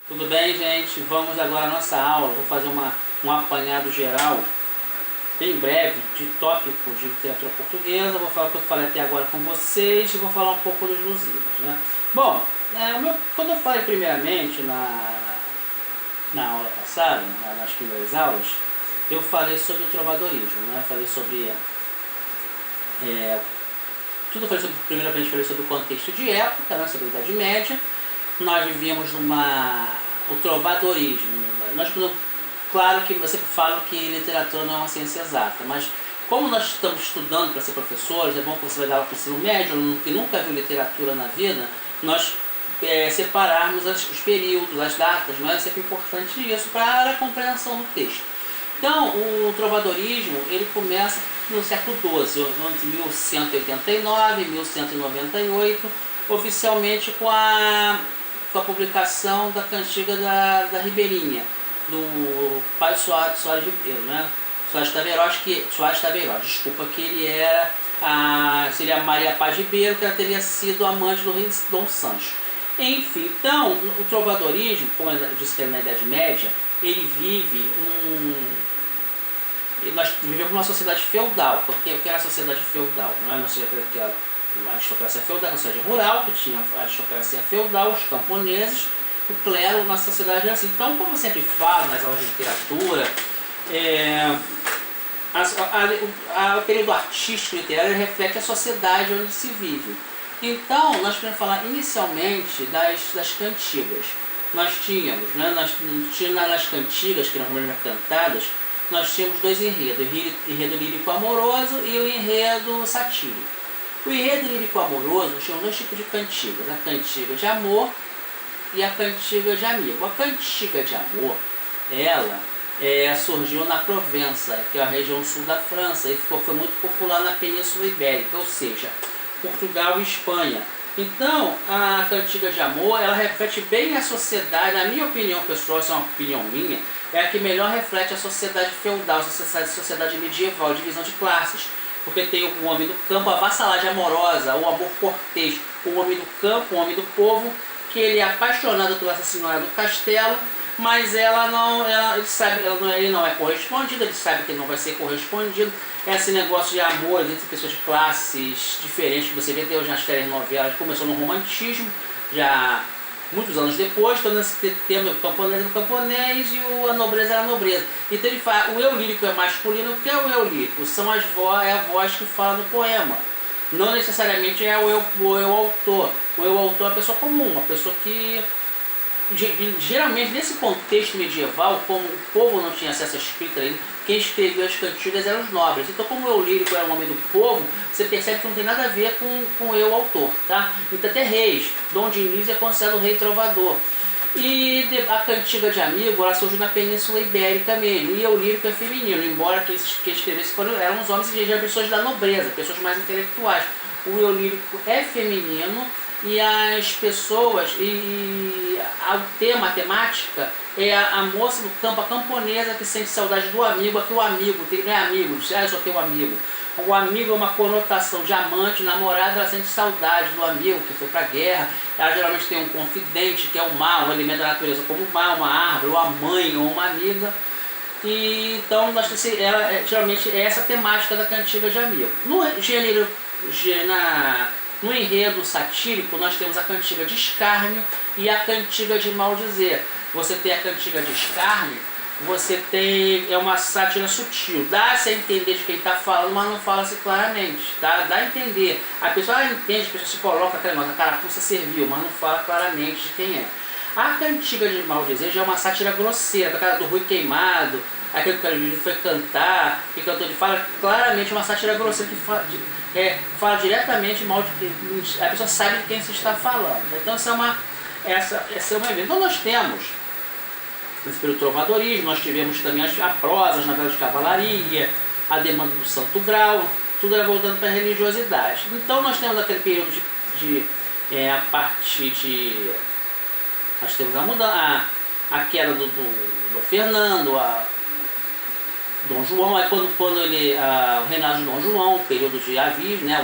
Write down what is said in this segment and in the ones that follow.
Tudo bem, gente? Vamos agora à nossa aula. Vou fazer um apanhado geral, bem breve, de tópicos de literatura portuguesa. Vou falar o que eu falei até agora com vocês e vou falar um pouco dos Lusíadas, né? Bom, quando eu falei primeiramente na aula passada, nas primeiras aulas, eu falei sobre o trovadorismo, né? Falei sobre... primeiramente falei sobre o contexto de época, né? Sobre a Idade Média. Nós vivíamos o trovadorismo. Claro que eu sempre falo que literatura não é uma ciência exata, mas como nós estamos estudando para ser professores, é bom que você vai dar aula para o ensino médio, aluno que nunca viu literatura na vida, nós separarmos os períodos, as datas, não é sempre importante isso para a compreensão do texto. Então, o trovadorismo ele começa no século XII, entre 1189 e 1198, oficialmente com a publicação da cantiga da Ribeirinha, do pai Soares Ribeiro, né? Soares Taveirós, desculpa, que ele era seria Maria Paz Ribeiro, que ela teria sido amante do rei Dom Sancho. Enfim, então, o trovadorismo, como eu disse que era na Idade Média, ele vive nós vivemos numa sociedade feudal. Porque o que era a sociedade feudal? Não é uma aristocracia feudal, uma sociedade rural, que tinha a aristocracia feudal, os camponeses, o clero, na sociedade era assim. Então, como eu sempre falo nas aulas de literatura, o período artístico e literário reflete a sociedade onde se vive. Então, nós podemos falar inicialmente das cantigas. Nós tínhamos, né, nas cantigas, que normalmente eram cantadas, nós tínhamos dois enredos, o enredo lírico amoroso e o enredo satírico. O enredo lírico amoroso tinha dois tipos de cantigas, a cantiga de amor e a cantiga de amigo. A cantiga de amor, ela surgiu na Provença, que é a região sul da França, e foi muito popular na Península Ibérica, ou seja, Portugal e Espanha. Então, a cantiga de amor, ela reflete bem a sociedade, na minha opinião pessoal, essa é uma opinião minha, é a que melhor reflete a sociedade feudal, a sociedade medieval, a divisão de classes. Porque tem o homem do campo, a vassalagem amorosa, o amor cortês, o homem do campo, o homem do povo, que ele é apaixonado pela essa senhora do castelo, mas ele não é correspondido, ele sabe que ele não vai ser correspondido. Esse negócio de amor entre pessoas de classes diferentes, que você vê até hoje nas telenovelas, começou no romantismo, já muitos anos depois, então nesse tema o camponês é o camponês e a nobreza é a nobreza. Então ele fala, o eu lírico é masculino. O que é o eu lírico? É a voz que fala no poema. Não necessariamente é o eu autor. O eu autor é a pessoa comum, uma pessoa que... Geralmente, nesse contexto medieval, como o povo não tinha acesso à escrita ainda, quem escrevia as cantigas eram os nobres. Então, como o eu lírico era um homem do povo, você percebe que não tem nada a ver com o eu autor, tá? Então, até reis. Dom Diniz é considerado o rei trovador. E a cantiga de amigo, ela surgiu na Península Ibérica mesmo. E o lírico é feminino, embora que escrevessem eram os homens e eram pessoas da nobreza, pessoas mais intelectuais. O eu lírico é feminino. E as pessoas, a temática é a moça do campo, a camponesa que sente saudade do amigo, aqui o amigo, não é amigo, eu só tenho um amigo. O amigo é uma conotação de amante, namorado, ela sente saudade do amigo que foi para a guerra. Ela geralmente tem um confidente, que é o mal, um elemento da natureza como o mal, uma árvore, ou a mãe, ou uma amiga. E, então, geralmente é essa temática da cantiga de amigo. No enredo satírico, nós temos a cantiga de escárnio e a cantiga de maldizer. Você tem a cantiga de escárnio, é uma sátira sutil. Dá-se a entender de quem está falando, mas não fala-se claramente. Tá? Dá a entender. A pessoa entende, a pessoa se coloca aquela nota, a carapuça serviu, mas não fala claramente de quem é. A cantiga de maldizer já é uma sátira grosseira, a cara do Rui Queimado, aquele que ele foi cantar, que cantou, ele fala claramente uma sátira grosseira que fala diretamente mal de quem a pessoa sabe de quem se está falando. Então essa é uma ideia. Então nós temos, nesse período trovadorismo, nós tivemos também a prosa, as novelas de cavalaria, a demanda do santo grau, tudo era voltando para a religiosidade. Então nós temos aquele período a partir de... Nós temos a queda do Fernando, Dom João, aí quando o reinado de Dom João, o período de Aviv, né,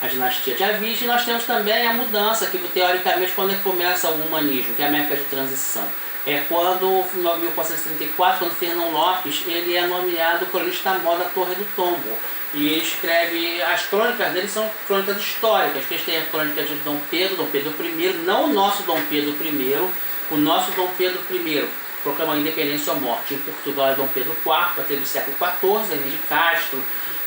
a dinastia de Avis, e nós temos também a mudança, que teoricamente quando começa o humanismo, que é a época de transição. É quando, em 1434, quando Fernão Lopes ele é nomeado cronista-mor da Torre do Tombo. E ele escreve, as crônicas dele são crônicas históricas, que eles têm a crônica de Dom Pedro I, não o nosso Dom Pedro I, o nosso Dom Pedro I proclamou a independência ou morte em Portugal é Dom Pedro IV, aquele do século XIV, Hermínio de Castro,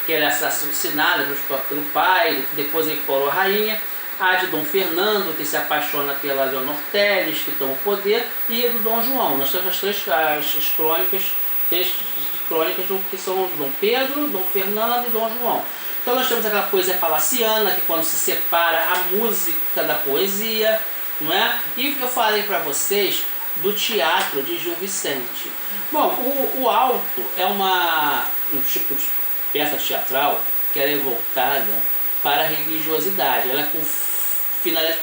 que ele é assassinado pelo pai, depois ele coroa a rainha. A de Dom Fernando, que se apaixona pela Leonor Teles, que toma o poder, e a do Dom João. Nós temos as crônicas, textos de crônicas que são Dom Pedro, Dom Fernando e Dom João. Então nós temos aquela poesia palaciana, que quando se separa a música da poesia, não é? E eu falei para vocês do teatro de Gil Vicente. Bom, o alto é um tipo de peça teatral que ela é voltada para a religiosidade. Ela é com finalidade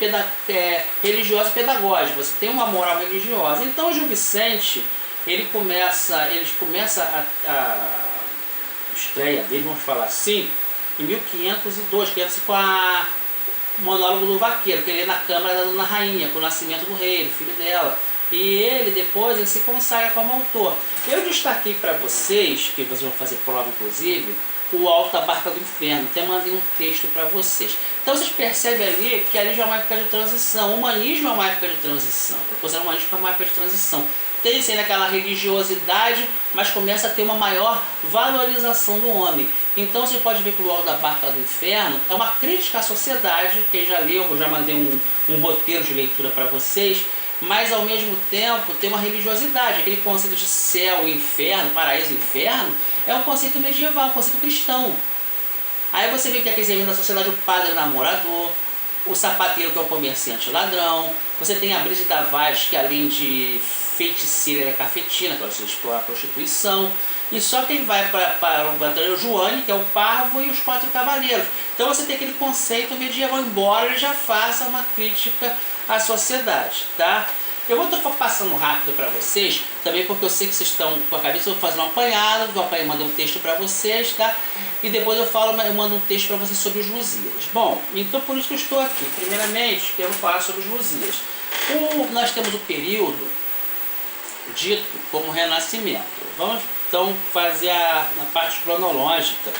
religiosa e pedagógica. Você tem uma moral religiosa. Então o Gil Vicente, ele começa a estreia dele, vamos falar assim, em 1502, que é com a monólogo do Vaqueiro, que ele é na Câmara da Dona Rainha, com o nascimento do rei, do filho dela. E ele depois ele se consagra como autor. Eu destaquei para vocês, que vocês vão fazer prova inclusive, o Alto da Barca do Inferno. Até mandei um texto para vocês. Então vocês percebem ali que ali já é uma época de transição. O humanismo é uma época de transição. Eu considero o humanismo como uma época de transição. Tem sempre aquela religiosidade, mas começa a ter uma maior valorização do homem. Então você pode ver que o Alto da Barca do Inferno é uma crítica à sociedade. Quem já leu, eu já mandei um roteiro de leitura para vocês. Mas ao mesmo tempo tem uma religiosidade. Aquele conceito de céu e inferno, paraíso e inferno, é um conceito medieval, um conceito cristão. Aí você vê que aqueles elementos da sociedade, o padre namorador, o sapateiro que é o comerciante ladrão, você tem a Brígida Vaz, que além de feiticeira é cafetina, que ela se explora a prostituição, e só quem vai para o batalhão Joane, que é o parvo, e os quatro cavaleiros. Então você tem aquele conceito medieval, embora ele já faça uma crítica à sociedade, tá? Eu vou estar passando rápido para vocês, também porque eu sei que vocês estão com a cabeça, eu vou fazer um apanhado, vou mandar um texto para vocês, tá? E depois eu mando um texto para vocês sobre os Lusíadas. Bom, então por isso que eu estou aqui. Primeiramente, quero falar sobre os Lusíadas. Nós temos o período dito como Renascimento. Vamos então fazer a parte cronológica,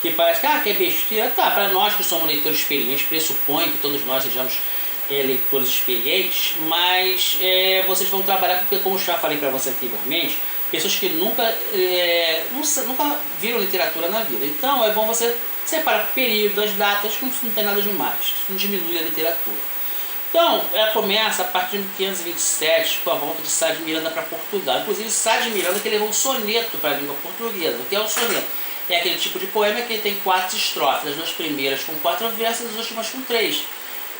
que parece que é besteira. Tá, para nós que somos leitores experientes, pressupõe que todos nós sejamos leitores experientes, mas vocês vão trabalhar, como eu já falei para você anteriormente, pessoas que nunca viram literatura na vida. Então é bom você separar o período, as datas, que não tem nada demais, isso não diminui a literatura. Então, ela começa a partir de 1527, com a volta de Sá de Miranda para Portugal. Inclusive, Sá de Miranda que levou um soneto para a língua portuguesa. O que é o soneto? É aquele tipo de poema que tem 4 estrofes, as duas primeiras com 4 versos e as últimas com 3.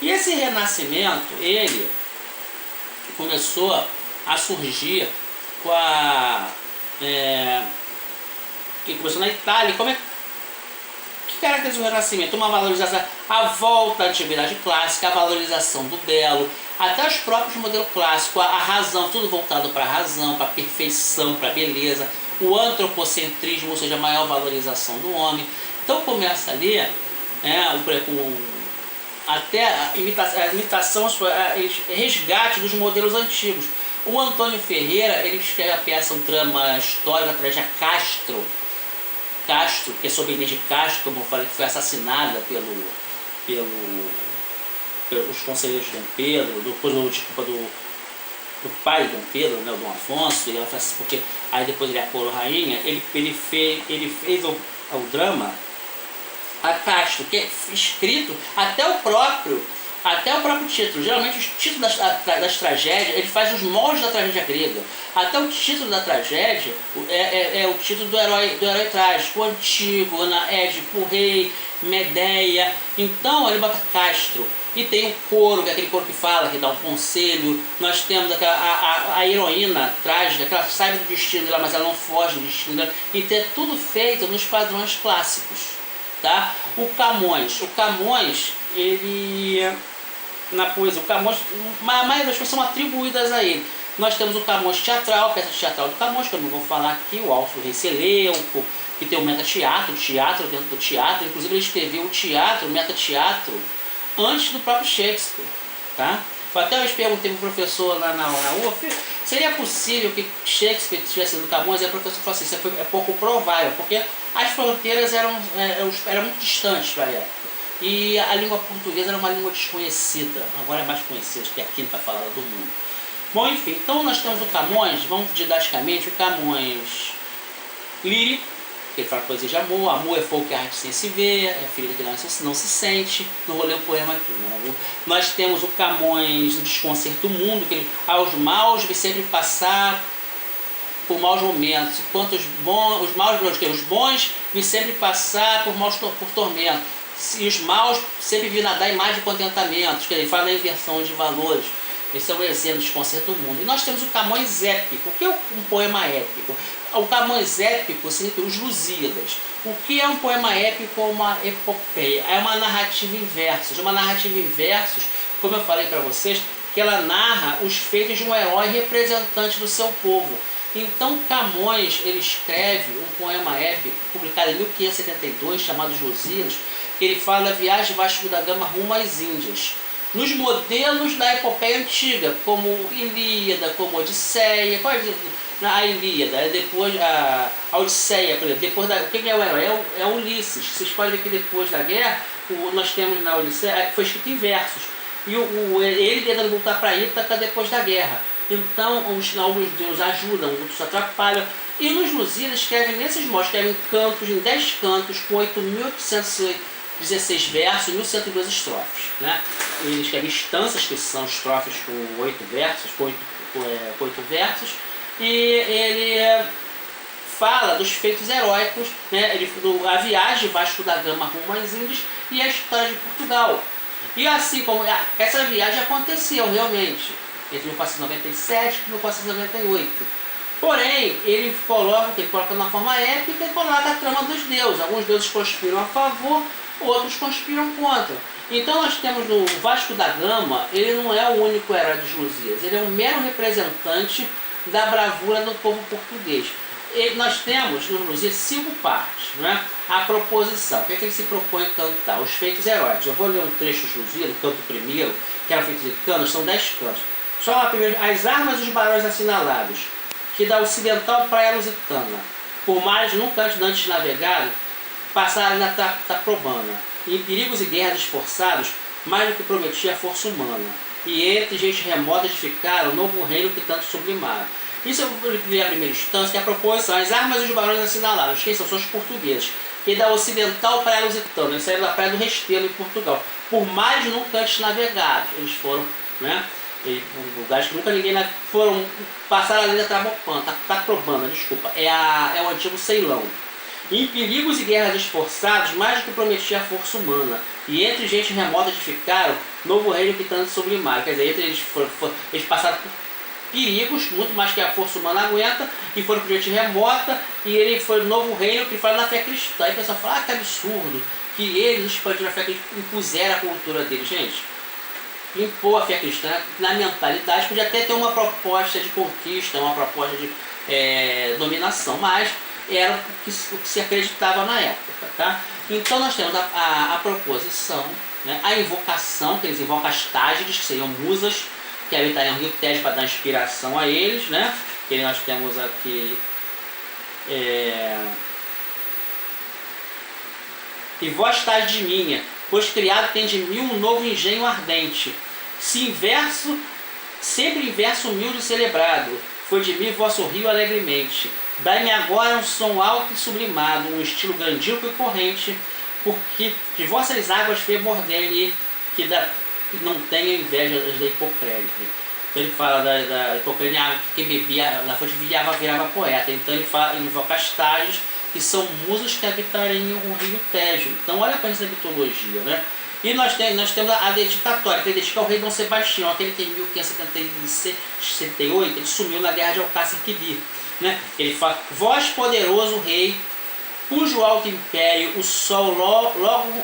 E esse renascimento, ele começou a surgir com que começou na Itália. Que caracteriza o Renascimento? Uma valorização, a volta à antiguidade clássica, a valorização do belo, até os próprios modelos clássicos, a razão, tudo voltado para a razão, para a perfeição, para a beleza, o antropocentrismo, ou seja, a maior valorização do homem. Então começa ali até a imitação, resgate dos modelos antigos. O Antônio Ferreira, ele escreve a peça, um drama histórico, a tragédia Castro, que é sobre Inês de Castro, como eu falei, que foi assassinada pelos conselheiros de Dom Pedro, do pai de Dom Pedro, né, o Dom Afonso, e ela faz, porque aí depois ele é a coroa rainha, ele fez o drama a Castro, que é escrito até o próprio título. Geralmente os títulos das tragédias, ele faz os moldes da tragédia grega. Até o título da tragédia é o título do herói trágico, o Antígona, Édipo, o rei, Medeia. Então ele bota Castro. E tem o coro, que é aquele coro que fala, que dá um conselho. Nós temos a heroína trágica, que ela sai do destino dela, mas ela não foge do destino dela. Então é tudo feito nos padrões clássicos. Tá? O Camões, ele na poesia, a maioria das coisas são atribuídas a ele, Nós temos o Camões teatral, peça teatral do Camões, que eu não vou falar aqui, o Alto Rei Seleuco, que tem o metateatro, teatro dentro do teatro. Inclusive ele escreveu o teatro, o metateatro, antes do próprio Shakespeare. Tá? Eu até perguntei para o professor lá na UF, seria possível que Shakespeare tivesse sido Camões? E o professor falou assim, isso é pouco provável, porque as fronteiras eram muito distantes para a época. E a língua portuguesa era uma língua desconhecida, agora é mais conhecida, que é a quinta falada do mundo. Bom, enfim, então nós temos o Camões, vamos didaticamente, o Camões lírico, que ele fala poesia de amor é fogo que a arte sem se ver, é a ferida que não se sente, não vou ler o poema aqui. Não. Nós temos o Camões do Desconcerto do Mundo, que ele, aos maus vê sempre passar por maus momentos, enquanto os bons vêm sempre passar por tormento, e os maus sempre vêm nadar em mais de contentamentos, que ele fala da inversão de valores. Esse é o exemplo do Desconcerto do Mundo. E nós temos o Camões épico. O que é um poema épico? O Camões épico significa os Lusíadas. O que é um poema épico ou uma epopeia? É uma narrativa em versos. Uma narrativa em versos, como eu falei para vocês, que ela narra os feitos de um herói representante do seu povo. Então Camões ele escreve um poema épico, publicado em 1572, chamado Os Lusíadas, que ele fala da viagem de Vasco da Gama rumo às Índias. Nos modelos da epopeia antiga, como Ilíada, como Odisseia, a Ilíada, depois a Odisseia, por exemplo, depois da, quem é o herói? É o Ulisses. Vocês podem ver que depois da guerra, nós temos na Odisseia, foi escrito em versos, e ele tentando voltar para Ítaca depois da guerra. Então os deuses ajudam, outros atrapalham. E nos Lusíadas escrevem nesses modos, escrevem cantos, em 10 cantos, com 8.816 versos e 1.102 estrofes. Né? Ele escreve instâncias, que são estrofes com 8 versos, com 8 versos, e ele fala dos feitos heróicos, né? A viagem de Vasco da Gama rumo às Índias e a história de Portugal. E assim como essa viagem aconteceu realmente, entre 1497 e 1498. Porém, ele coloca na forma épica e coloca a trama dos deuses. Alguns deuses conspiram a favor, outros conspiram contra. Então nós temos no Vasco da Gama, ele não é o único herói dos Lusíadas, ele é um mero representante da bravura do povo português. E nós temos nos Lusíadas 5 partes, né? A proposição, o que é que ele se propõe a cantar? Os feitos heróicos. Eu vou ler um trecho dos Lusíadas, o canto primeiro, que era feito de canos, são 10 cantos. Só a primeira, as armas dos barões assinalados, que da ocidental praia lusitana, por mares nunca antes navegado, passaram na Taprobana, e em perigos e guerras esforçados, mais do que prometia a força humana, e entre gente remota edificaram o novo reino que tanto sublimaram. Isso eu li a primeira instância, que é a proposição, as armas dos barões assinalados, quem são? São os portugueses, que da ocidental praia lusitana, eles saíram da praia do Restelo em Portugal, por mares nunca antes navegados, eles foram, né? Lugares que nunca ninguém passaram ali da Taprobana, desculpa, é o antigo Ceilão. Em perigos e guerras esforçados, mais do que prometia a força humana, e entre gente remota edificaram novo reino que tanto sublimaram. Quer dizer, entre eles passaram por perigos, muito mais que a força humana aguenta, e foram por gente remota, e ele foi o novo reino que fala na fé cristã. Aí o pessoal fala, que absurdo, que eles expandiram a fé cristã, impuseram a cultura deles. Gente, impor a fé cristã na mentalidade podia até ter uma proposta de conquista, uma proposta de dominação, mas era o que se acreditava na época. Tá? Então nós temos a proposição, né? A invocação, que eles invocam as Tágides, que seriam musas, que habitariam o rio Tejo para dar inspiração a eles, né? Que nós temos aqui e vós Tágide minha, pois criado tem de mim um novo engenho ardente. Sempre em verso humilde e celebrado, foi de mim vosso rio alegremente. Dai-me agora um som alto e sublimado, um estilo grandioso e corrente, porque de vossas águas fervordene, que não tenha inveja da Hipocrene. Então ele fala da Hipocrene, que quem bebia na fonte virava poeta. Então ele invoca as Tágides, que são musas que habitariam o rio Tejo. Então olha para essa mitologia, né? E nós temos a dedicatória, que ele dedica ao rei Dom Sebastião, aquele que em 1578 ele sumiu na guerra de Alcácer Quibir. Né? Ele fala, vós poderoso rei, cujo alto império o sol logo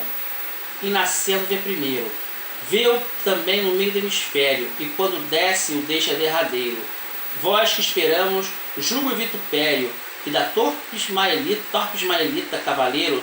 em nascendo vê primeiro, vê-o também no meio do hemisfério, e quando desce o deixa derradeiro. Vós que esperamos jugo e vitupério, que da torpe ismaelita cavaleiro